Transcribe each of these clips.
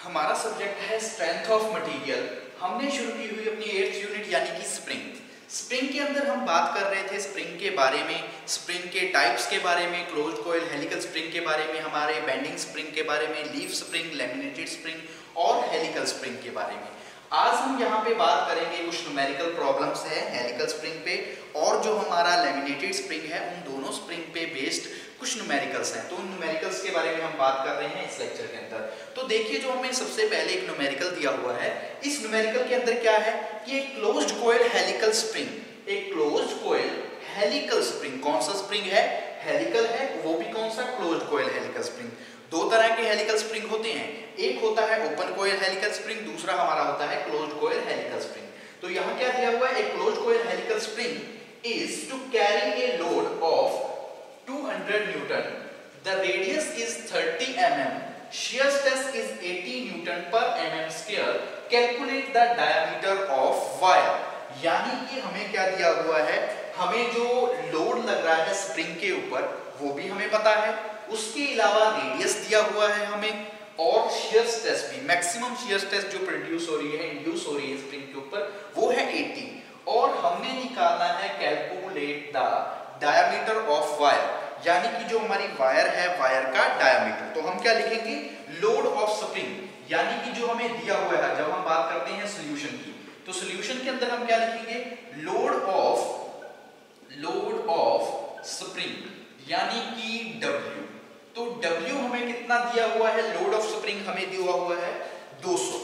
हमारा सब्जेक्ट है strength of material. हमने शुरू की हुई अपनी 8th यूनिट यानी कि स्प्रिंग। स्प्रिंग के अंदर हम बात कर रहे थे स्प्रिंग के बारे में, स्प्रिंग के टाइप्स के बारे में, क्लोज्ड कॉइल हेलिकल स्प्रिंग के बारे में, हमारे बेंडिंग स्प्रिंग के बारे में, लीफ स्प्रिंग, लैमिनेटेड स्प्रिंग और हेलिकल स्प्रिंग के बारे में। आज हम यहाँ पे बात करेंगे कुछ न्यूमेरिकल प्रॉब्लम्स है हेलिकल स्प्रिंग पे और जो हमारा लैमिनेटेड स्प्रिंग है उन दोनों स्प्रिंग पे बेस्ड कुछ न्यूमेरिकल्स हैं। तो उन न्यूमेरिकल्स के बारे में हम बात कर रहे हैं इस लेक्चर के अंदर। तो देखिए जो हमें सबसे पहले एक न्यूमेरिकल दिया हुआ है, इस न्यूमेरिकल के अंदर क्या है कि एक क्लोज्ड कॉइल हेलिकल स्प्रिंग, एक क्लोज्ड कॉइल हेलिकल स्प्रिंग। कौन सा स्प्रिंग है? हेलिकल है, वो भी कौन सा? Closed coil helical spring. दो तरह के हेलिकल स्प्रिंग होते हैं, एक होता है ओपन कॉइल हेलिकल स्प्रिंग, दूसरा हमारा होता है क्लोज्ड कॉइल हेलिकल स्प्रिंग। तो यहाँ क्या दिया हुआ है? एक closed coil helical spring is to carry a load of 200 newton, the radius is 30 mm, shear stress is 80 newton पर mm square, calculate the diameter of wire. यानी कि हमें क्या दिया हुआ है, हमें जो लोड लग रहा है स्प्रिंग के ऊपर वो भी हमें पता है, उसके अलावा रेडियस दिया हुआ है हमें और शियर स्ट्रेस भी, मैक्सिमम शियर स्ट्रेस जो प्रोड्यूस हो रही है, इंड्यूस हो रही है स्प्रिंग के ऊपर वो है 80 और हमने निकालना है calculate the diameter of wire, यानी कि जो हमारी वायर है वायर का डायमीटर। तो हम क्या लिखेंगे? लोड ऑफ स्प्रिंग, यानी कि जो हमें दिया हुआ है जब हम बात करते हैं सॉल्यूशन की, तो सॉल्यूशन के अंदर हम क्या लिखेंगे? लोड ऑफ स्प्रिंग यानी कि W। तो W हमें कितना दिया हुआ है? लोड ऑफ स्प्रिंग हमें दिया हुआ है 200।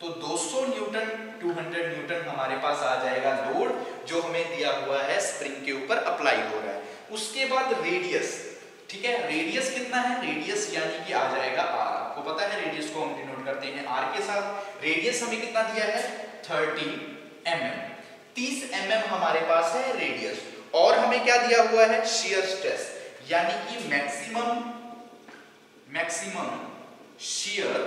तो 200 न्यूटन 200 न्यूटन हमारे पास आ जाएगा लोड जो हमें दिया हुआ है स्प्रिंग के ऊपर अप्लाई हो रहा है। उसके बाद रेडियस, ठीक है, रेडियस कितना है? रेडियस यानी कि आ जाएगा R। आपको पता है रेडियस को हम डिनोट करते हैं R के साथ। रेडियस हमें कितना दिया है? 30 mm, 30 mm हमारे पास है रेडियस। और हमें क्या दिया हुआ है? शियर स्ट्रेस, यानी कि मैक्सिमम शियर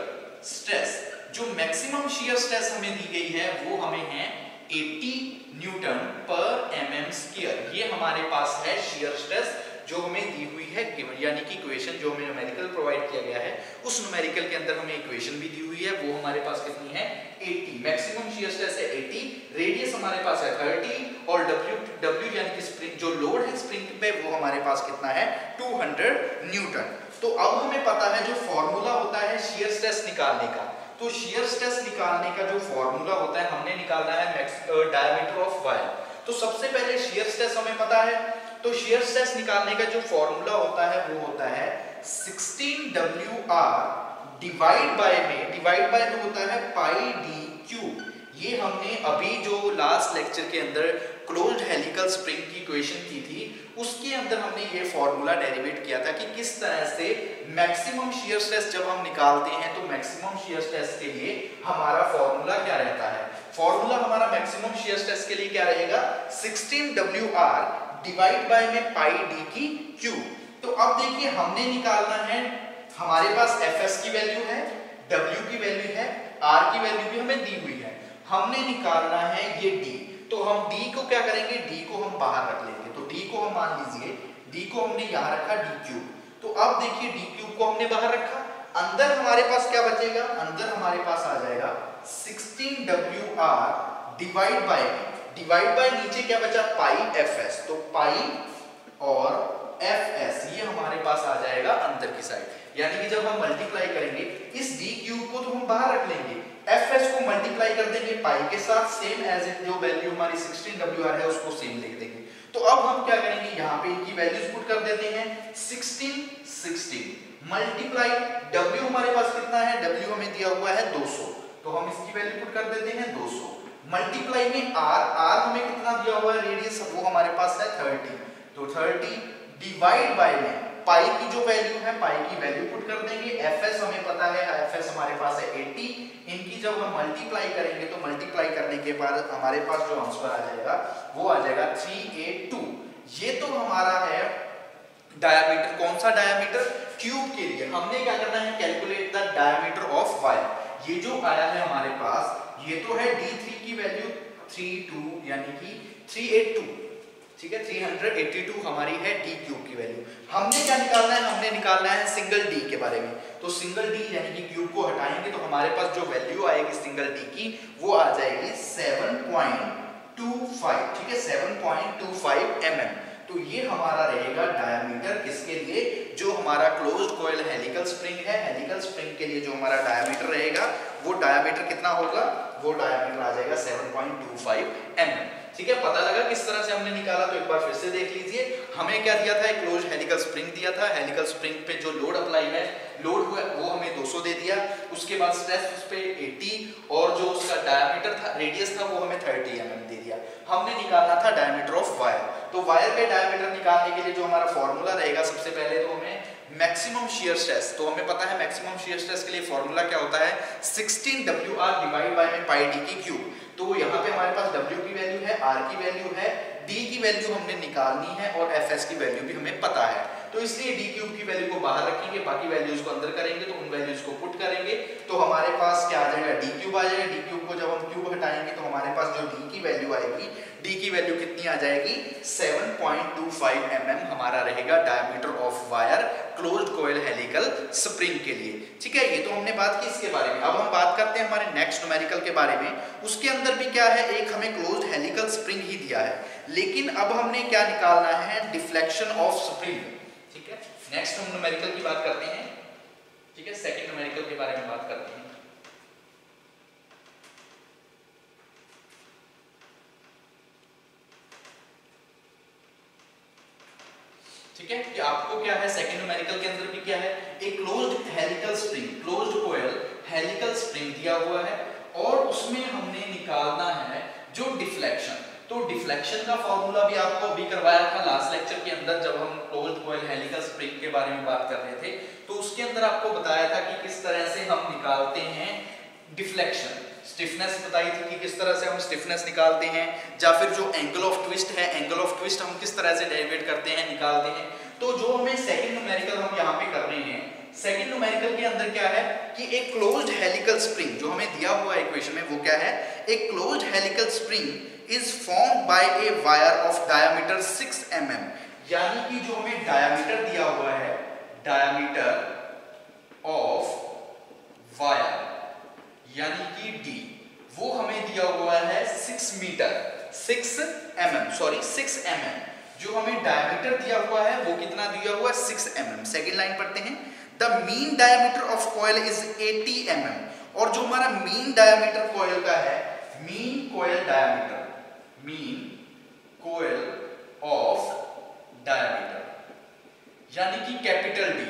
स्ट्रेस। जो मैक्सिमम शियर स्ट्रेस हमें दी गई है वो हमें है 80 न्यूटन पर mm स्क्वायर। ये हमारे पास है शियर स्ट्रेस जो हमें दी हुई है, यानी कि इक्वेशन जो हमें न्यूमेरिकल प्रोवाइड किया गया है उस न्यूमेरिकल के अंदर हमें इक्वेशन भी दी हुई है, वो हमारे पास कितनी है? 80। मैक्सिमम शियर स्ट्रेस है 80, रेडियस हमारे पास है 30 और W यानी कि स्प्रिंग जो लोड है स्प्रिंग पे वो हमारे पास कितना है? 200 न्यूटन। तो अब हमें पता है जो फॉर्मूला होता है शियर स्ट्रेस निकालने का, तो शियर स्ट्रेस निकालने का जो फॉर्मूला होता है हमने निकालना है डायमीटर ऑफ वायर। तो सबसे पहले शियर स्ट्रेस हमें पता है, तो शियर स्ट्रेस निकालने का जो फॉर्मूला होता है वो होता है 16WR डिवाइड बाय में होता है पाई डी क्यूब। ये हमने अभी जो लास्ट लेक्चर के अंदर क्लोज्ड हेलिकल स्प्रिंग की इक्वेशन की थी उसके अंदर हमने ये फॉर्मूला डेरिवेट किया था कि किस तरह से मैक्सिमम शियर स्ट्रेस जब हम निकालते हैं तो मैक्सिमम शियर स्ट्रेस के लिए हमारा फॉर्मूला क्या रहता है। फॉर्मूला हमारा मैक्सिमम शियर स्ट्रेस के लिए क्या रहेगा? 16WR डिवाइड बाय में पाई डी की क्यूब। तो अब देखिए हमने निकालना है, हमारे पास Fs की वैल्यू है, W की वैल्यू है, R की वैल्यू भी हमें दी हुई है, हमने निकालना है ये D। तो हम D को क्या करेंगे? D को हम बाहर रख लेंगे। तो D को हम मान लीजिए, D को हमने यहाँ रखा D क्यूब। तो अब देखिए D क्यूब को हमने बाहर रखा, अंदर हमारे पास क्या बचेगा? अंदर हमारे पास आ जाएगा 16WR डिवाइड बाय नीचे क्या बचा? पाई Fs। तो पाई और Fs ये हमारे पास आ जाएगा अंदर की साइड, यानी कि जब हम मल्टीप्लाई करेंगे इस D क्यूब को तो हम बाहर रख लेंगे, Fs को मल्टीप्लाई कर देंगे पाई के साथ, सेम एज इट जो वैल्यू हमारी 16WR है उसको सेम लिख देंगे। तो अब हम क्या करेंगे? यहाँ पे इनकी वैल्यूज पुट कर देते हैं 16 मल्टीप्लाई W हमारे पास कितना है? W हमें दिया हुआ है 200, तो हम इसकी वैल्यू पुट कर देते हैं 200 मल्टीप्लाई में R हमें कितना दिया हुआ है? रेडियस वो हमारे पास है 30, तो 30 डिवाइड बाय में पाई की जो वैल्यू है पाई की वैल्यू पुट कर देंगे। Fs हमें पता है, Fs हमारे पास है 80, इनकी जब हम मल्टीप्लाई करेंगे तो मल्टीप्लाई करने के बाद हमारे पास जो आंसर आ जाएगा वो आ जाएगा 382। ये तो हमारा है डायमीटर। कौन सा डायमीटर? ट्यूब के लिए हमने क्या करना है? Calculate the diameter of wire. ये जो आया है हमारे पास ये तो है D3 की वैल्यू 32 यानी कि 382, ठीक है, 382 हमारी है डी क्यूब की वैल्यू। हमने क्या निकालना है, हमने निकालना है सिंगल डी के बारे में। तो सिंगल डी यानी कि क्यूब को हटाएंगे तो हमारे पास जो वैल्यू आएगी सिंगल डी की वो आ जाएगी 7.25, ठीक है, 7.25 mm। तो ये हमारा रहेगा डायामीटर किसके लिए, जो हमारा क्लोज्ड कॉइल हेलिकल स्प्रिंग है, हेलिकल स्प्रिंग के लिए जो हमारा डायामीटर रहेगा वो डायामीटर कितना होगा, वो डायामीटर आ जाएगा 7.25 mm। ठीक है, पता लगा किस तरह से हमने निकाला, तो एक बार फिर से देख लीजिए। हमें क्या दिया था, एक क्लोज हेलिकल स्प्रिंग दिया था, हेलिकल स्प्रिंग पे जो लोड अप्लाई है, लोड हुआ वो हमें 200 दे दिया, उसके बाद स्ट्रेस उस पे 80 और जो उसका डायमीटर था, रेडियस था, वो हमें 30 mm दे दिया। हमने निकालना था डायमीटर ऑफ वायर। तो वायर के डायमीटर निकालने के लिए जो हमारा फॉर्मूला रहेगा, सबसे पहले तो हमें मैक्सिमम शियर स्ट्रेस, तो हमें पता है मैक्सिमम शियर स्ट्रेस के लिए फॉर्मूला क्या होता है, 16 WR divide by pi D की क्यूब। तो यहाँ पे हमारे पास W की वैल्यू है, R की वैल्यू है, D की वैल्यू हमने निकालनी है और FS की वैल्यू भी हमें पता है। तो इसलिए D क्यूब की वैल्यू को बाहर रखेंगे, बाकी वैल्यूज को अंदर करेंगे, तो उन वैल्यूज को पुट करेंगे तो हमारे पास क्या आ जाएगा, D क्यूब आ जाएगा। D क्यूब को जब हम क्यूब हटाएंगे तो हमारे पास जो D की वैल्यू आएगी, D की वैल्यू कितनी आ जाएगी, 7.25 mm हमारा रहेगा diameter of wire closed coil helical spring के लिए। ठीक है, ये तो हमने बात की इसके बारे में। अब हम बात करते हैं हमारे नेक्स्ट न्यूमेरिकल के बारे में। उसके अंदर भी क्या है, एक हमें क्लोज्ड हेलिकल स्प्रिंग ही दिया है, लेकिन अब हमने क्या निकालना है, डिफ्लेक्शन ऑफ स्प्रिंग। ठीक है, नेक्स्ट हम न्यूमेरिकल की बात करते हैं। ठीक है, सेकंड न्यूमेरिकल के बारे में बात करते हैं। ठीक है, कि आपको क्या है, सेकंड न्यूमेरिकल के अंदर भी क्या है, एक closed helical spring, closed coil helical spring दिया हुआ है और उसमें हमने निकालना है जो डिफ्लेक्शन। तो डिफ्लेक्शन का फॉर्मूला भी आपको अभी करवाया था लास्ट लेक्चर के अंदर, जब हम क्लोज्ड कॉइल हेलिकल स्प्रिंग के बारे में बात कर रहे थे। तो उसके अंदर आपको बताया था कि किस तरह से हम निकालते हैं डिफ्लेक्शन। स्टिफनेस बताई थी कि किस तरह से हम स्टिफनेस निकालते हैं, या फिर जो एंगल ऑफ ट्विस्ट है, एंगल ऑफ ट्विस्ट हम किस तरह से डेरिवेट करते हैं, निकालते हैं। तो जो हमें सेकंड न्यूमेरिकल हम यहाँ पे कर रहे हैं, सेकंड न्यूमेरिकल के अंदर क्या है कि एक क्लोज्ड हेलिकल स्प्रिंग जो हमें दिया हुआ है इक्वेशन में, वो क्या है, एक closed helical spring is formed by a wire of diameter 6 mm। यानी कि जो हमें डायमीटर दिया हुआ है, डायमीटर ऑफ वायर यानी कि D, वो हमें दिया हुआ है 6 मीटर, 6 mm, सॉरी 6 mm। जो हमें डायमीटर दिया हुआ है वो कितना दिया हुआ है, 6 mm। सेकेंड लाइन पढ़ते हैं, the mean diameter of coil is 80 mm। और जो हमारा मीन डायमीटर कॉइल का है, mean coil diameter, mean coil of diameter यानी कि कैपिटल D,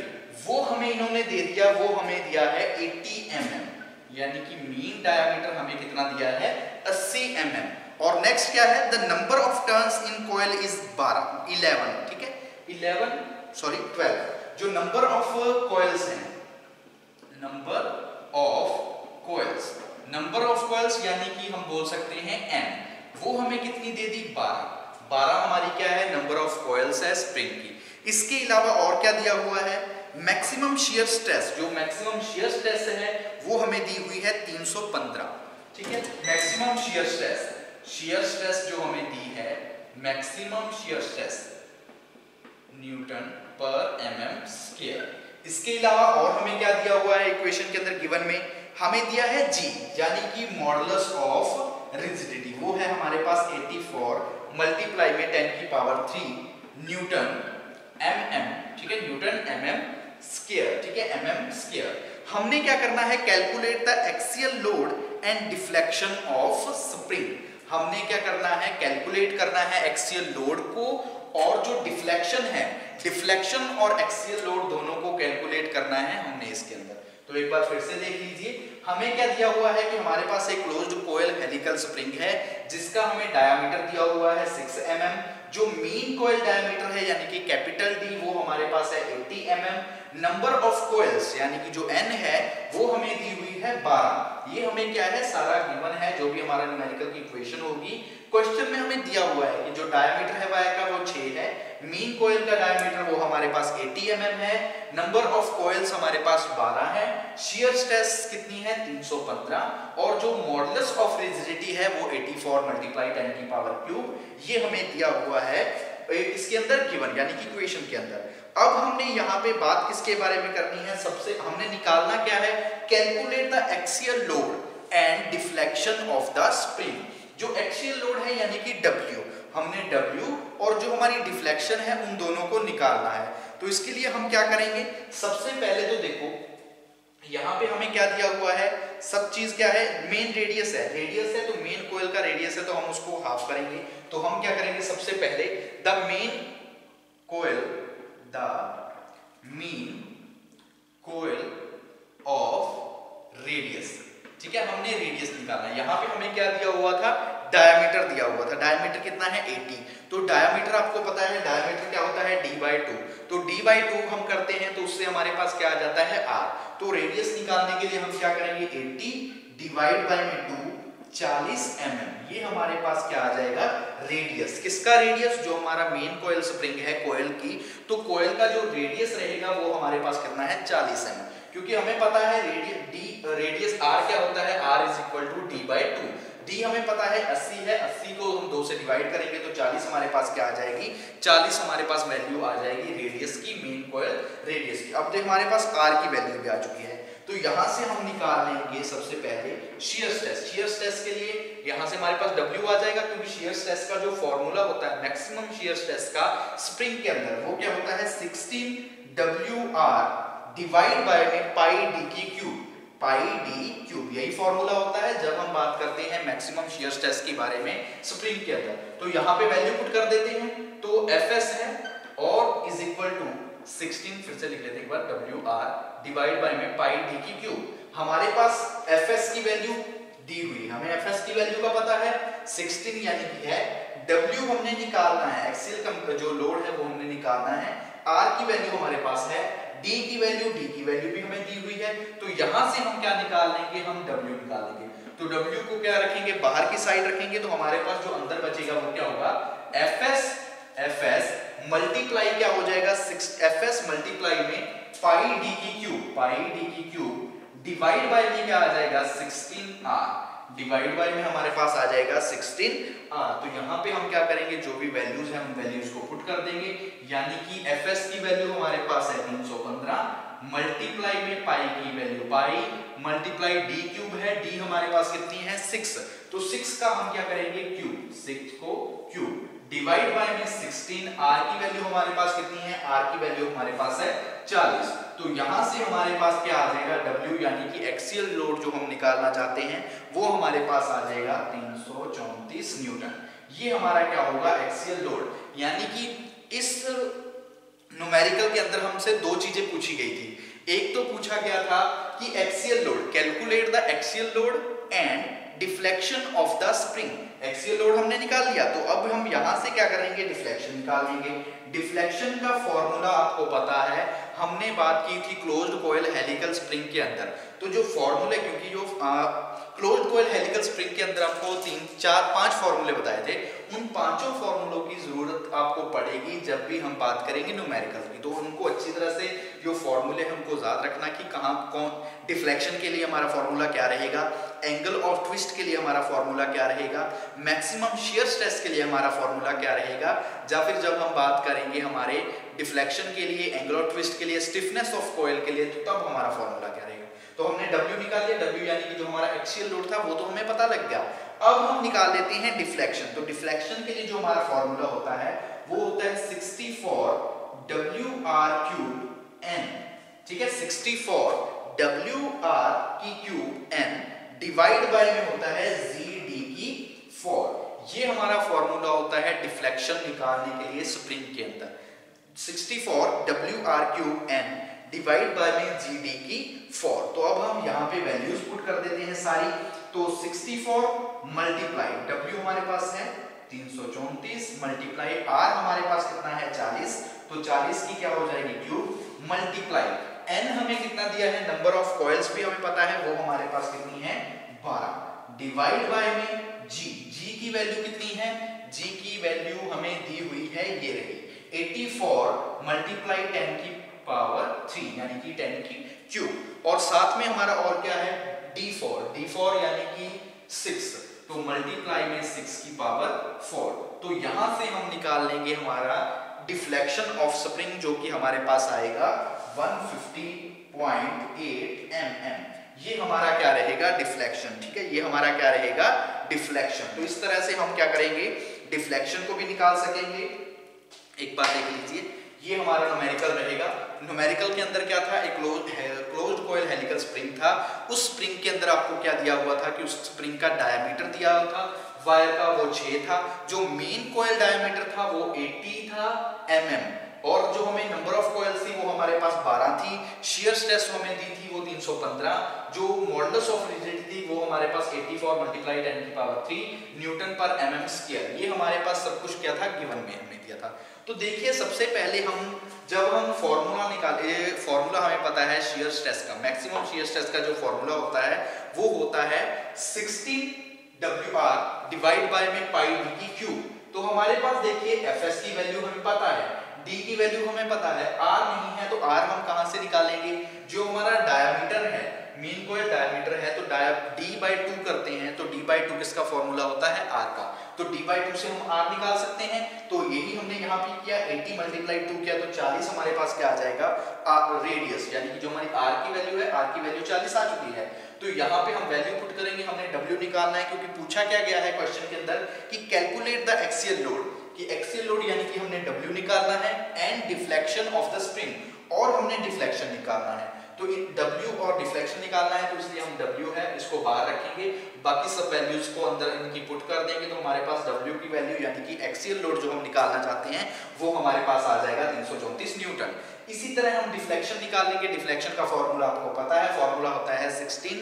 वो हमें इन्होंने दे दिया, वो हमें दिया है 80 mm। यानी कि मीन डायमीटर हमें कितना दिया है, 80 mm। और नेक्स्ट क्या है, the number of turns in coil is 11। ठीक है, 12। जो नंबर ऑफ कॉइल्स हैं, number of coils, number of coils यानी कि हम बोल सकते हैं n, वो हमें कितनी दे दी, 12 हमारी क्या है, नंबर ऑफ कॉइल्स है स्प्रिंग की। इसके अलावा और क्या दिया हुआ है, मैक्सिमम शियर स्ट्रेस, जो मैक्सिमम शियर स्ट्रेस है वो हमें दी हुई है 315। ठीक है, मैक्सिमम शियर स्ट्रेस जो हमें दी है, मैक्सिमम शियर स्ट्रेस न्यूटन पर mm स्क्वायर। इसके अलावा और हमें क्या दिया हुआ है इक्वेशन के अंदर गिवन में, हमें दिया है G यानी कि मॉडुलस ऑफ रिजिडिटी, वो है हमारे पास 84 मल्टीप्लाई में 10 की पावर 3 न्यूटन mm। ठीक है, न्यूटन mm स्क्वायर। ठीक है, mm स्क्वायर। हमने क्या करना है, calculate the axial load and deflection of spring. हमने क्या करना है, कैलकुलेट करना है एक्सियल लोड को और जो डिफ्लेक्शन है, डिफ्लेक्शन और एक्सियल लोड दोनों को कैलकुलेट करना है हमने इसके अंदर। तो एक बार फिर से देख लीजिए, हमें क्या दिया हुआ है कि हमारे पास एक क्लोज्ड कॉइल हेलिकल स्प्रिंग है जिसका हमें डायमीटर दिया हुआ है 6 mm। जो मीन कॉइल डायमीटर है यानी कि कैपिटल D, वो हमारे पास है 80 mm। नंबर ऑफ कॉइल्स यानी कि जो n है वो हमें दी हुई है 12। ये हमें क्या है, सारा गिवन है, जो भी हमारा न्यूमेरिकल की इक्वेशन होगी। क्वेश्चन में हमें दिया हुआ है कि जो डायमीटर है वायर का वो 6 है, मीन कॉइल का डायमीटर वो हमारे पास 80 mm है, नंबर ऑफ कॉइल्स हमारे पास 12 है, शियर स्ट्रेस कितनी है 315 और जो मॉडुलस ऑफ रिजिडिटी है वो 84 मल्टीप्लाई 10 की पावर क्यूब, ये हमें दिया हुआ है इसके अंदर गिवन यानी कि इक्वेशन के अंदर। अब हमने यहाँ पे बात किसके बारे में करनी है, सबसे हमने निकालना क्या है, calculate the axial load and deflection of the spring. जो एक्सियल लोड है यानी कि W, हमने W और जो हमारी डिफ्लेक्शन है उन दोनों को निकालना है। तो इसके लिए हम क्या करेंगे, सबसे पहले तो देखो यहाँ पे हमें क्या दिया हुआ है, सब चीज क्या है, मेन रेडियस है, रेडियस है तो मेन कोयल का रेडियस है तो हम उसको हाफ करेंगे। तो हम क्या करेंगे, सबसे पहले the main coil of radius, ठीक है, हमने रेडियस निकालना है। यहाँ पे हमें क्या दिया हुआ था, डायमीटर दिया हुआ था। डायमीटर कितना है 80, तो डायमीटर आपको पता है डायमीटर क्या होता है d/2, तो d/2 हम करते हैं तो उससे हमारे पास क्या आ जाता है r। तो रेडियस निकालने के लिए हम क्या करेंगे, 80 डिवाइड बाय में 2 40 mm, ये हमारे पास क्या आ जाएगा रेडियस। किसका रेडियस, जो हमारा मेन कोयल स्प्रिंग है कोयल की, तो कोयल का जो रेडियस रहेगा वो हमारे पास कितना है 40 mm, क्योंकि हमें पता है रेडियस r क्या होता है, r is equal to d/2। d हमें पता है 80 है, 80 को हम 2 से डिवाइड करेंगे तो 40 हमारे पास क्या आ जाएगी, 40 हमारे पास वैल्यू आ जाएगी रेडियस की, मेन कोयल रेडियस की। अब देखो हमारे पास r की वैल्यू भी आ चुकी है, तो यहां से हम निकाल लेंगे सबसे पहले शियर स्ट्रेस। शियर स्ट्रेस के लिए यहां से हमारे पास W आ जाएगा, क्योंकि शियर स्ट्रेस का जो फॉर्मूला होता है मैक्सिमम शियर स्ट्रेस का स्प्रिंग के अंदर, वो क्या होता है 16WR डिवाइड बाय में पाई d की क्यूब, पाई d क्यूब, यही फॉर्मूला होता है जब हम बात करते हैं मैक्सिमम शियर स्ट्रेस के बारे में स्प्रिंग के अंदर। तो यहाँ पे वैल्यू पुट कर देते हैं, तो Fs है और इज इक्वल टू 16, फिर से लिख लेते हैं एक बार, WR डिवाइड बाय में पाई d की क्यूब। हमारे पास Fs की वैल्यू दी हुई, हमें Fs की वैल्यू का पता है 16 यानी कि है, W हमने निकालना है, एक्सियल जो लोड है वो हमने निकालना है, R की वैल्यू हमारे पास है, D की वैल्यू भी हमें दी हुई है। तो यहां से हम क्या निकाल लेंगे, हम W निकाल लेंगे। तो W को क्या रखेंगे, बाहर की साइड रखेंगे, तो हमारे पास जो अंदर बचेगा वो क्या होगा, Fs मल्टीप्लाई क्या हो जाएगा, Fs मल्टीप्लाई में पाई d की क्यूब डिवाइड बाय में क्या आ जाएगा 16R, डिवाइड बाय में हमारे पास आ जाएगा 16R। तो यहाँ पे हम क्या करेंगे, जो भी वैल्यूज है हम वैल्यूज को पुट कर देंगे, यानी कि Fs की वैल्यू हमारे पास है 315 मल्टीप्लाई में पाई की value pi multiply d cube है, d हमारे पास कितनी है 6, तो 6 का हम क्या करेंगे क्यूब, 6 को क्यूब डिवाइड बाय में 16R की वैल्यू हमारे पास कितनी है, R की वैल्यू हमारे पास है 40। तो यहां से हमारे पास क्या आ जाएगा W, यानी कि एक्सियल लोड जो हम निकालना चाहते हैं वो हमारे पास आ जाएगा 334 न्यूटन। ये हमारा क्या होगा एक्सियल लोड, यानी कि इस न्यूमेरिकल के अंदर हमसे दो चीजें पूछी गई थी। एक तो पूछा गया था कि axial load, calculate the axial load and deflection of the spring. Axial load हमने निकाल लिया, तो अब हम यहां से क्या करेंगे, डिफ्लेक्शन निकाल लेंगे। डिफ्लेक्शन का फॉर्मूला आपको पता है, हमने बात की थी क्लोज्ड कॉइल हेलिकल स्प्रिंग के अंदर। तो जो फॉर्मूले, क्योंकि जो क्लोज्ड कॉइल हेलिकल स्प्रिंग के अंदर आपको 3, 4, 5 फॉर्मूले बताए थे, उन पांचों फॉर्मूलों की जरूरत आपको पड़ेगी जब भी हम बात करेंगे न्यूमेरिकल की। तो उनको अच्छी तरह से जो फॉर्मूले हमको याद रखना कि कहाँ कौन, डिफ्लेक्शन के लिए हमारा फॉर्मूला क्या रहेगा, एंगल ऑफ ट्विस्ट के लिए हमारा फॉर्मूला क्या रहेगा, मैक्सिमम शियर स्ट्रेस के लिए हमारा फॉर्मूला क्या रहेगा, या फिर जब हम बात करेंगे हमारे डिफ्लेक्शन के लिए, एंगल ऑफ ट्विस्ट के लिए, स्टिफनेस ऑफ कॉइल के लिए, तो तब हमारा फॉर्मूला क्या रहेगा। तो हमने W निकाल लिया, W यानी कि जो हमारा एक्सियल लोड था वो तो हमें पता लग गया। अब हम निकाल लेते हैं डिफ्लेक्शन। तो डिफ्लेक्शन के लिए जो हमारा फॉर्मूला होता है वो होता है 64 WR क्यूब N, ठीक है, 64 WR की क्यूब N डिवाइड बाय में होता है ZD की 4। ये हमारा फॉर्मूला होता है डिफ्लेक्शन निकालने के लिए स्प्रिंग के अंदर। 64 WR cube N divide by में GD की 4। तो अब हम यहाँ पे वैल्यूज पुट कर देते हैं सारी। तो 64 मल्टीप्लाई W हमारे पास है 334 मल्टीप्लाई R हमारे पास कितना है 40, तो 40 की क्या हो जाएगी क्यूब मल्टीप्लाई N हमें कितना दिया है, नंबर ऑफ कॉइल्स भी हमें पता है, वो हमारे पास कितनी है 12, डिवाइड बाय में G की वैल्यू कितनी है, G की वैल्यू हमें दी हुई है ये रही 84 मल्टीप्लाई 10 की पावर 3 यानी कि 10 की क्यूब। और साथ में हमारा और क्या है d4 यानी कि 6, तो मल्टीप्लाई में 6 की पावर 4। तो यहां से हम निकाल लेंगे हमारा डिफ्लेक्शन ऑफ स्प्रिंग जो कि हमारे पास आएगा 150.8 mm। ये हमारा क्या रहेगा डिफ्लेक्शन, ठीक है, ये हमारा क्या रहेगा डिफ्लेक्शन। तो इस तरह से हम क्या करेंगे डिफ्लेक्शन को भी निकाल सकेंगे। एक बात देख लीजिए, ये हमारा न्यूमेरिकल रहेगा। न्यूमेरिकल के अंदर क्या था, एक क्लोज्ड कॉइल हेलिकल स्प्रिंग था। उस स्प्रिंग के अंदर आपको क्या दिया हुआ था कि उस स्प्रिंग का डायमीटर दिया हुआ था वायर का, वो 6 था। जो मेन कॉइल डायमीटर था वो 80 था mm, और जो हमें नंबर ऑफ कॉइल्स थी वो हमारे पास 12 थी। शियर स्ट्रेस हमें दी थी वो 315। जो मॉडुलस ऑफ रिजिडिटी थी वो हमारे पास 84 मल्टीप्लाई 10 की पावर 3 न्यूटन पर mm स्क्वायर। ये हमारे पास सब कुछ क्या था गिवन में हमने दिया था। तो देखिए सबसे पहले जब हम फॉर्मूला निकाले, फॉर्मूला हमें पता है शियर स्ट्रेस का, मैक्सिमम शियर स्ट्रेस का जो फॉर्मूला होता है वो होता है 16 WR डिवाइड बाय में पाई d की क्यूब। तो हमारे पास देखिए Fs की वैल्यू हमें पता है, d की वैल्यू हमें पता है, r नहीं है तो r हम कहां से निकालेंगे, जो हमारा डायमीटर है मीन कॉइल डायमीटर है तो d/2 करते हैं, तो d/2 किसका फॉर्मूला होता है r का, तो d/2 से हम r निकाल सकते हैं। तो यही हमने यहाँ पे किया, 80 मल्टीप्लाई 2 किया तो 40 हमारे पास क्या आ जाएगा रेडियस, यानी कि जो हमारी r की वैल्यू है, r की वैल्यू 40 आ चुकी है। तो यहाँ पे हम वैल्यू पुट करेंगे, हमने w निकालना है क्योंकि पूछा क्या गया है क्वेश्चन के अंदर कि कैलकुलेट द एक्सियल लोड, कि एक्सियल लोड यानी कि हमने w निकालना है and deflection of the spring, और हमने डिफ्लेक्शन निकालना है। तो W और डिफ्लेक्शन निकालना है, तो इसलिए हम W है इसको बाहर रखेंगे, बाकी सब वैल्यूज को अंदर इनकी पुट कर देंगे। तो हमारे पास W की वैल्यू यानी कि एक्सियल लोड जो हम निकालना चाहते हैं वो हमारे पास आ जाएगा 334 न्यूटन। इसी तरह हम डिफ्लेक्शन निकाल लेंगे। डिफ्लेक्शन का फॉर्मूला आपको पता है, फॉर्मूला होता है 64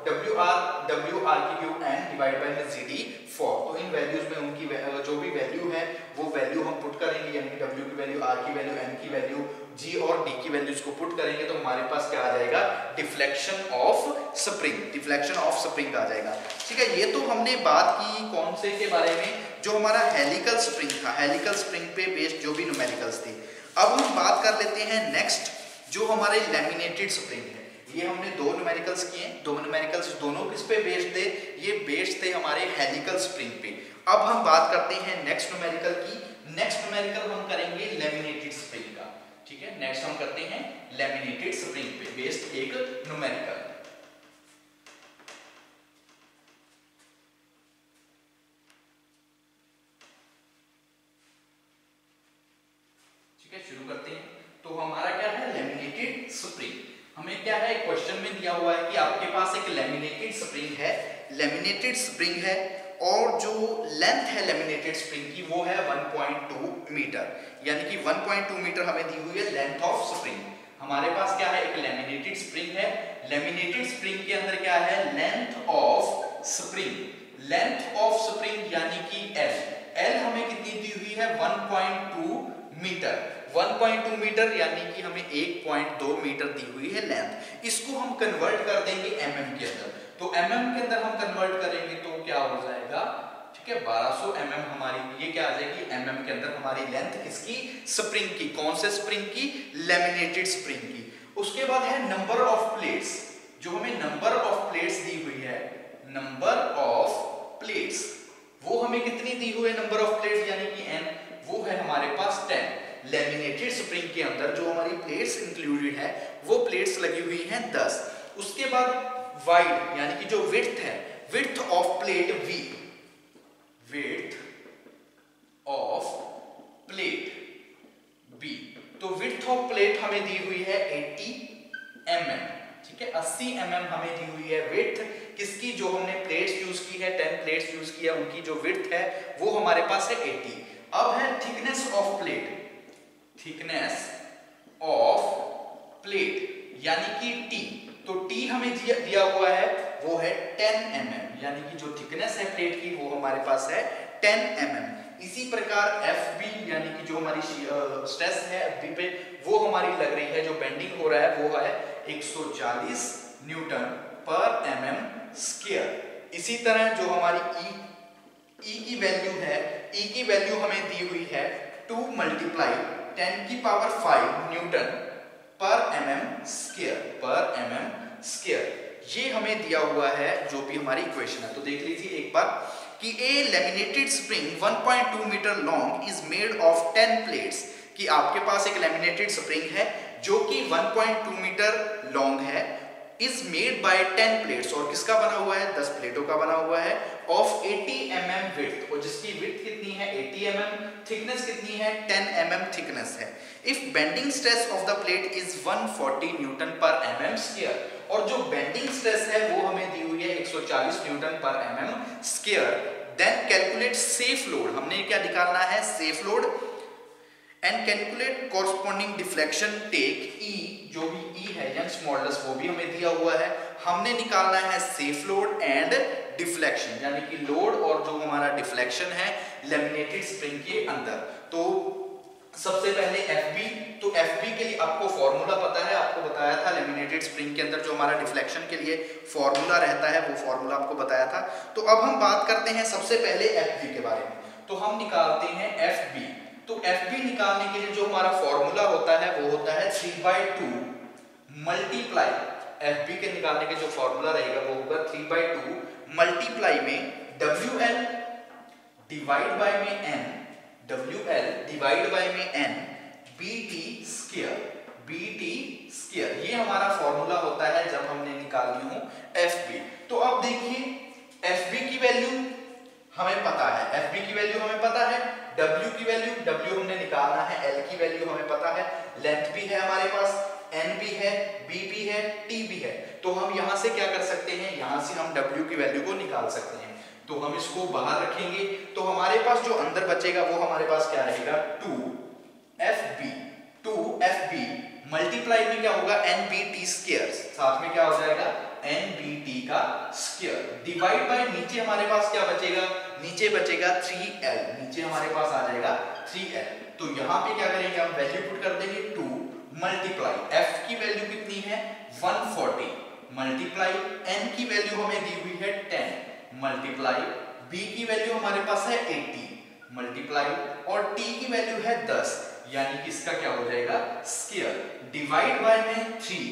WR की क्यूब n डिवाइड बाय में GD4। तो इन वैल्यूज में उनकी जो भी वैल्यू है वो वैल्यू हम पुट करेंगे, यानी कि W की वैल्यू, R की वैल्यू, n की वैल्यू, G और D की वैल्यूज को पुट करेंगे तो हमारे पास क्या आ जाएगा deflection of spring, deflection of spring आ जाएगा। ठीक है, ये तो हमने बात की कौन से के बारे में, जो हमारा हेलिकल स्प्रिंग था, हेलिकल स्प्रिंग पे बेस्ड जो भी न्यूमेरिकल्स थे। अब हम बात कर लेते हैं नेक्स्ट जो हमारे लैमिनेटेड स्प्रिंग है। ये हमने दो न्यूमेरिकल्स किए, दो न्यूमेरिकल्स दोनों किस पे बेस्ड थे, ये बेस्ड थे हमारे हेलिकल स्प्रिंग पे। अब हम बात करते हैं नेक्स्ट न्यूमेरिकल की। नेक्स्ट न्यूमेरिकल हम करेंगे लैमिनेटेड स्प्रिंग का। ठीक है, नेक्स्ट हम करते हैं लैमिनेटेड स्प्रिंग पे बेस्ड एक न्यूमेरिकल। ठीक है, शुरू करते हैं। तो हमारा क्या है लैमिनेटेड स्प्रिंग। हमें क्या है क्वेश्चन में दिया हुआ है कि आपके पास एक लैमिनेटेड स्प्रिंग है, लैमिनेटेड स्प्रिंग है और जो लेंथ है लैमिनेटेड स्प्रिंग की वो है 1.2 मीटर, यानी कि 1.2 मीटर हमें दी हुई है लेंथ ऑफ स्प्रिंग। हमारे पास क्या है एक लैमिनेटेड स्प्रिंग है, लैमिनेटेड स्प्रिंग के अंदर क्या है length of spring, length of spring यानी कि L हमें कितनी दी हुई है 1.2 मीटर, 1.2 मीटर यानी कि हमें 1.2 मीटर दी हुई है लेंथ। इसको हम कन्वर्ट कर देंगे mm के अंदर, तो mm के अंदर हम कन्वर्ट करेंगे तो क्या हो जाएगा, ठीक है 1200 mm हमारी ये क्या आ जाएगी mm के अंदर हमारी लेंथ किसकी स्प्रिंग की, कौन से स्प्रिंग की लैमिनेटेड स्प्रिंग की। उसके बाद है नंबर ऑफ प्लेट्स, जो हमें नंबर ऑफ प्लेट्स दी हुई है, नंबर ऑफ प्लेट्स वो हमें कितनी दी हुई है नंबर ऑफ प्लेट्स यानी कि n, वो है हमारे पास 10। लैमिनेटेड स्प्रिंग के अंदर जो हमारी प्लेट्स इंक्लूडेड है वो प्लेट्स लगी हुई हैं 10। उसके बाद वाइड यानी कि जो विड्थ है, width of plate V, width of plate B, तो विड्थ ऑफ प्लेट हमें दी हुई है 80 mm। ठीक है, 80 mm हमें दी हुई है विड्थ किसकी, जो हमने प्लेट्स यूज की है 10 प्लेट्स यूज किया उनकी जो विड्थ है वो हमारे पास है 80। अब है thickness of plate, thickness of plate यानी कि T, तो T हमें दिया हुआ है वो है 10 mm, यानी कि जो थिकनेस है प्लेट की वो हमारे पास है 10 mm। इसी प्रकार FB यानी कि जो हमारी स्ट्रेस है FB पे वो हमारी लग रही है, जो बेंडिंग हो रहा है वो है 140 न्यूटन पर mm स्क्वायर। इसी तरह जो हमारी E की वैल्यू है, E की वैल्यू हमें दी हुई है 2 मल्टीप्लाई 10 की पावर 5 न्यूटन पर mm स्क्वायर। ये हमें दिया हुआ है जो भी हमारी इक्वेशन है। तो देख लीजिए एक बार कि a laminated spring 1.2 metre long is made of 10 plates, कि आपके पास एक लैमिनेटेड स्प्रिंग है जो कि 1.2 मीटर लॉन्ग है, इज मेड बाय 10 प्लेट्स, और किसका बना हुआ है, 10 प्लेटों का बना हुआ है, ऑफ 80 mm विड्थ, और जिसकी विड्थ कितनी है 80 mm, थिकनेस कितनी है 10 mm थिकनेस है। If bending stress of the plate is 140 newton पर mm स्क्वायर, और जो बेंडिंग स्ट्रेस है वो हमें दी हुई है 140 न्यूटन पर mm square, then calculate safe load, हमने क्या निकालना है safe load, and calculate corresponding deflection, take E, जो भी ई है यंग्स मॉडुलस वो भी हमें दिया हुआ है, हमने निकालना है सेफ लोड एंड डिफ्लेक्शन, यानी कि लोड और जो हमारा डिफ्लेक्शन है लैमिनेटेड स्प्रिंग के अंदर। तो सबसे पहले FB, तो FB के लिए आपको फॉर्मूला पता है, आपको बताया था लैमिनेटेड स्प्रिंग के अंदर जो हमारा डिफ्लेक्शन के लिए फॉर्मूला रहता है वो फॉर्मूला आपको बताया था। तो अब हम बात करते हैं सबसे पहले FB के बारे में। तो हम निकालते हैं FB, तो FB निकालने के लिए जो हमारा फॉर्मूला होता है वो होता है 3/2 मल्टीप्लाई, FB के निकालने के जो फॉर्मूला रहेगा वो होगा 3/2 मल्टीप्लाई में WL डिवाइड बाय में N, WL डिवाइड बाय में N, BT स्क्वायर, ये हमारा फॉर्मूला होता है जब हमने निकालनी हो FB। तो अब देखिए FB की वैल्यू हमें पता है, FB की वैल्यू हमें पता है, W की वैल्यू, W हमने निकालना है, L की वैल्यू हमें पता है, लेंथ भी है हमारे पास, N भी है, B भी है, T भी है। तो हम यहां से क्या कर सकते हैं, यहां से हम W की वैल्यू को निकाल सकते हैं। तो हम इसको बाहर रखेंगे तो हमारे पास जो अंदर बचेगा वो हमारे पास क्या रहेगा 2FB मल्टीप्लाई में क्या होगा NBT स्क्वायर, साथ में क्या हो जाएगा NBT का स्क्वायर, डिवाइड बाय नीचे हमारे पास क्या बचेगा, नीचे बचेगा 3L, नीचे हमारे पास आ जाएगा 3L। तो यहाँ पे क्या करेंगे हम वैल्यू पुट कर देंगे 2 मल्टीप्लाई, F की वैल्यू कितनी है 140 मल्टीप्लाई, N की वैल्यू हमें दी हुई है 10 मल्टीप्लाई, B की वैल्यू हमारे पास है 80 मल्टीप्लाई, और T की वैल्यू है 10, यानी कि इसका क्या हो जाएगा स्क्वायर, डिवाइड बाय में 3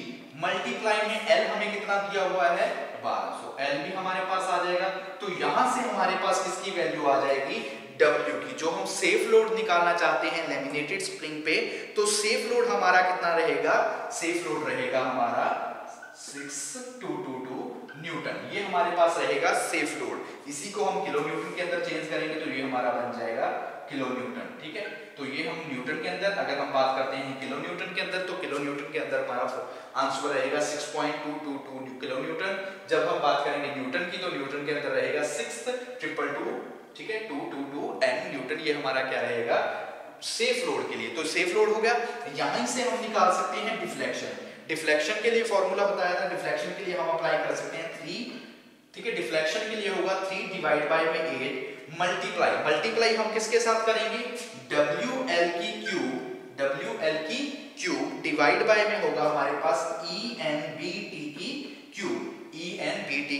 मल्टीप्लाई में L हमें कितना दिया हुआ है 1200, L भी हमारे पास आ जाएगा। तो यहां से हमारे पास किसकी वैल्यू आ जाएगी W की, जो हम सेफ लोड निकालना चाहते हैं लैमिनेटेड स्प्रिंग पे, तो सेफ लोड हमारा कितना रहेगा, सेफ लोड रहेगा हमारा 6222 न्यूटन, ये हमारे पास रहेगा सेफ लोड। इसी को हम किलो न्यूटन के अंदर चेंज करेंगे तो ये हमारा बन जाएगा किलो न्यूटन, ठीक है। तो ये हम न्यूटन के अंदर, अगर हम बात करते हैं किलो न्यूटन के अंदर, तो किलो न्यूटन के अंदर हमारा आंसर रहेगा 6.222 किलो न्यूटन। जब हम बात करेंगे न्यूटन की तो न्यूटन के अंदर रहेगा 6,222, ठीक है, 222 10 न्यूटन, ये हमारा क्या रहेगा सेफ लोड के लिए। तो सेफ लोड हो गया, यहीं से हम निकाल सकते हैं डिफ्लेक्शन, डिफ्लेक्शन के लिए फॉर्मूला बताया था, डिफ्लेक्शन के लिए हम अप्लाई कर सकते हैं 3, ठीक है, डिफ्लेक्शन के लिए होगा 3 डिवाइड बाय में 8 मल्टीप्लाई, मल्टीप्लाई हम किसके साथ करेंगे WL की क्यूब डिवाइड बाय में होगा हमारे पास ENBT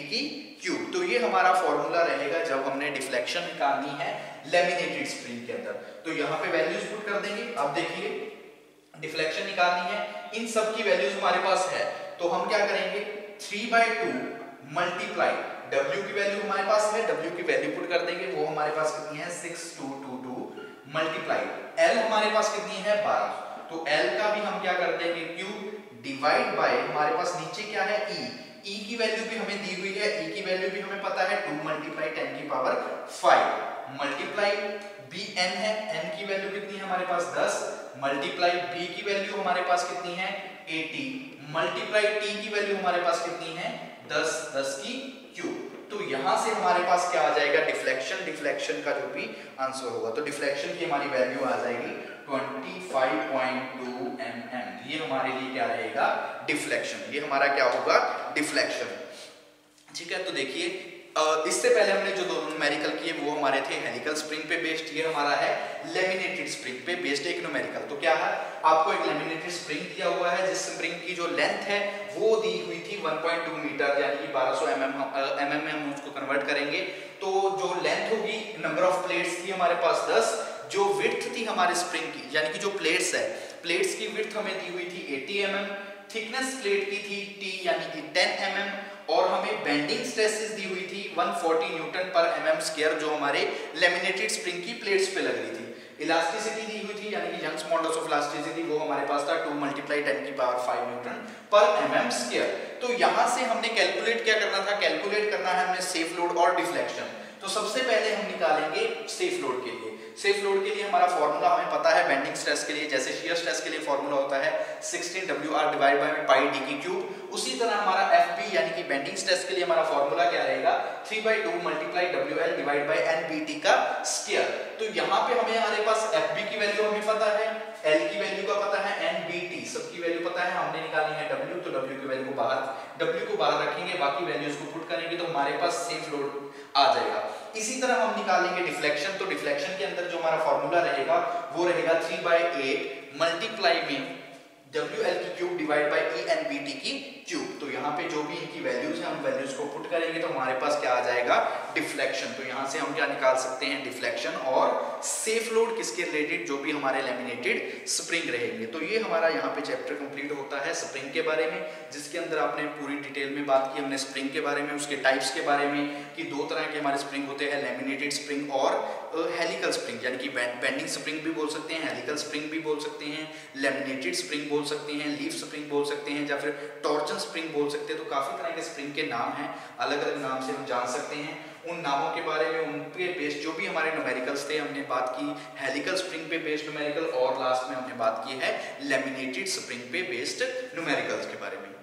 की क्यूब। तो ये हमारा फॉर्मूला रहेगा जब हमने डिफ्लेक्शन निकालनी है लैमिनेटेड स्प्रिंग के अंदर। तो यहाँ पे वैल्यूज पुट कर देंगे। अब देखिए डिफ्लेक्शन निकालनी है, इन सब की वैल्यूज हमारे पास है, तो हम क्या करेंगे 3/2 मल्टीप्लाई, W की वैल्यू हमारे पास है, W की वैल्यू पुट कर देंगे, वो हमारे पास कितनी है 6222 मल्टीप्लाई, L हमारे पास कितनी है 12, तो L का भी हम क्या कर देंगे क्यूब डिवाइड बाय, हमारे पास नीचे क्या है E की वैल्यू भी हमें दी हुई है, E की वैल्यू भी हमें पता है 2 मल्टीप्लाई 10 की पावर 5 मल्टीप्लाई BN है, N की वैल्यू कितनी है हमारे पास 10 मल्टीप्लाई B की वैल्यू हमारे पास कितनी है 80 मल्टीप्लाई T की वैल्यू हमारे पास कितनी है 10 की क्यूब। तो यहां से हमारे पास क्या आ जाएगा डिफ्लेक्शन का जो भी आंसर होगा, तो डिफ्लेक्शन की हमारी वैल्यू आ जाएगी 25.2 mm, ये हमारे लिए क्या रहेगा डिफ्लेक्शन, ये हमारा क्या होगा डिफ्लेक्शन, ठीक है। तो देखिए इससे पहले हमने जो दोनों न्यूमेरिकल किए वो हमारे थे हेलिकल स्प्रिंग पे बेस्ड, ये हमारा है लैमिनेटेड स्प्रिंग पे बेस्ड एक न्यूमेरिकल। तो क्या है, आपको एक लैमिनेटेड स्प्रिंग दिया हुआ है जिस स्प्रिंग की जो लेंथ है वो दी हुई थी 1.2 मीटर, यानी कि 1200 mm में हम उसको कन्वर्ट करेंगे। तो जो लेंथ होगी, नंबर ऑफ प्लेट्स थी हमारे पास 10, जो विड्थ थी हमारे स्प्रिंग की, यानी कि जो प्लेट्स है, प्लेट्स की विड्थ हमें दी हुई थी 80 mm, थिकनेस प्लेट की थी T यानी कि 10 mm, और हमें बेंडिंग स्ट्रेसेस दी हुई थी 140 न्यूटन पर mm स्क्वायर, जो हमारे लेमिनेटेड स्प्रिंग की प्लेट्स पे लग रही थी। इलास्टिसिटी दी हुई थी, यानी कि यंग्स मॉडुलस ऑफ इलास्टिसिटी, वो हमारे पास था 2 × 10⁵ न्यूटन पर mm स्क्वायर। तो यहाँ से हमने कैलकुलेट क्या करना था, कैलकुलेट करना है हमें सेफ लोड और डिफ्लेक्शन। तो सबसे पहले हम निकालेंगे सेफ लोड के लिए। सेफ लोड के लिए हमारा फॉर्मूला हमें पता है, बेंडिंग स्ट्रेस के लिए जैसे शियर स्ट्रेस के लिए फॉर्मूला होता है 16 WR/πd³। उसी तरह हमारा FB यानी कि बेंडिंग स्ट्रेस के लिए हमारा फॉर्मूला क्या रहेगा, 3/2 × WL/NBT का स्क्वायर। तो यहाँ पे हमारे पास FB की वैल्यू हमें पता है, L की वैल्यू का पता है, NBT सबकी वैल्यू पता है, हमने निकालनी है W। तो W की वैल्यू को बाहर रखेंगे, बाकी वैल्यूज को पुट करेंगे तो हमारे पास सेफ लोड आ जाएगा। इसी तरह हम निकालेंगे डिफ्लेक्शन। तो डिफ्लेक्शन के अंदर जो हमारा फॉर्मूला रहेगा वो रहेगा 3/8 मल्टीप्लाई में WL³/ENBT³। तो यहाँ पे जो भी इनकी वैल्यूज हैं, हम वैल्यूज को पुट करेंगे तो हमारे पास क्या आ जाएगा, डिफ्लेक्शन। तो यहाँ से हम क्या निकाल सकते हैं, डिफ्लेक्शन और सेफ लोड किसके रिलेटेड, जो भी हमारे लेमिनेटेड स्प्रिंग रहेंगे। तो ये हमारा यहाँ पे चैप्टर कंप्लीट होता है स्प्रिंग के बारे में, जिसके अंदर आपने पूरी डिटेल में बात की हमने स्प्रिंग के बारे में, उसके टाइप्स के बारे में, कि दो तरह के हमारे स्प्रिंग होते हैं, लेमिनेटेड स्प्रिंग और हेलिकल स्प्रिंग, यानी कि बेंडिंग स्प्रिंग भी बोल सकते हैं, हेलिकल स्प्रिंग भी बोल सकते हैं, लेमिनेटेड स्प्रिंग बोल सकते हैं, लीफ स्प्रिंग बोल सकते हैं, या फिर टॉर्जन स्प्रिंग बोल सकते हैं। तो काफी तरह के स्प्रिंग के नाम हैं, अलग अलग नाम से हम जान सकते हैं। उन नामों के बारे में, उनके बेस्ड जो भी हमारे न्यूमेरिकल्स थे, हमने बात की हेलिकल स्प्रिंग पे बेस्ड न्यूमेरिकल, और लास्ट में हमने बात की है लेमिनेटेड स्प्रिंग पे बेस्ड न्यूमेरिकल्स के बारे में।